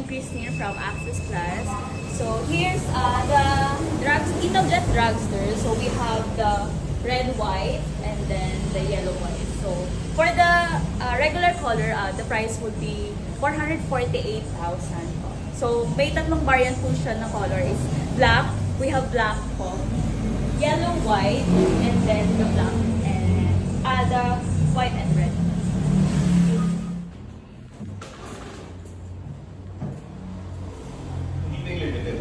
Christine from Access Plus. So here's the Italjet Dragster. So we have the red, white, and then the yellow, white. So for the regular color, the price would be 448,000. So may tatlong variant po siya na color is black. We have black po, yellow, white, and then the black, and the white and red. Limited.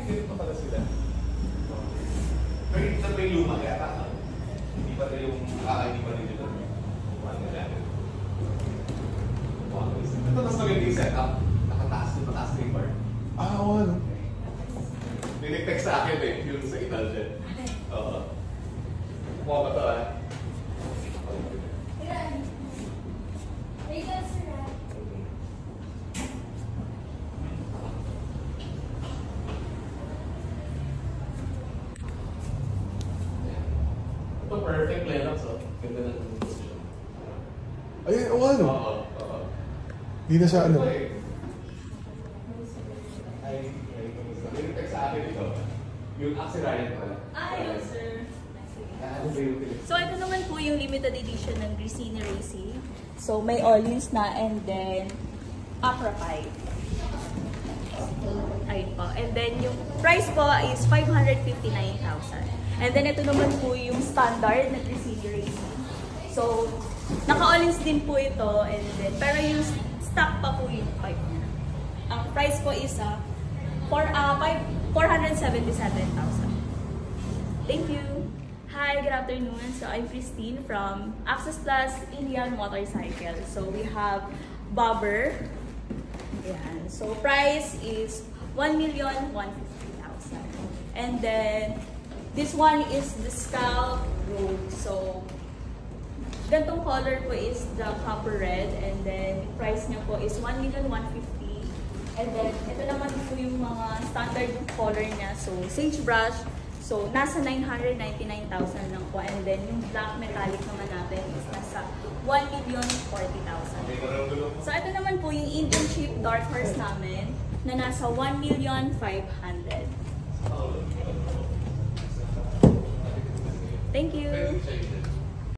Ganito pala sila. Pero hindi na may luma kaya hindi pa rin yung hindi pa rin yun. Ito mas maganda yung setup. Nakataas na yung bar. Oo, ano? Ninig-text sa akin yung sa Italjet. Oo. Mukha ba ito Ito perfect Lennox, oh. Ganda ng position. Ay, oo, ano? Oo. Hindi na siya, ano? Ninig-text sa akin ito. Yung Axie Ryan pala. Yes, sir. Ano ba yung So ito naman po yung limited edition ng Gresini Racing. So may Orleans na, and then Aprapite. Ayun po. And then yung price po is 559,000. And then ito naman po yung standard na Gresini Racing. So naka-Orleans din po ito, and then pero yung stock pa po yung pipe niya. Ang price po is 477,000. Thank you. Hi, good afternoon. So I'm Christine from Access Plus Indian Motorcycle. So we have Bobber. Ayan. So price is 1,150,000. And then this one is the Scout Road. So gantong color po is the copper red, and then price niya po is 1,150,000. And then ito naman po yung mga standard color niya. So sagebrush. So, nasa 999,000 lang po. And then, yung black metallic naman natin is nasa 1,040,000. So, ito naman po yung Indian Cheap Dark Horse namin na nasa 1,500,000. Thank you!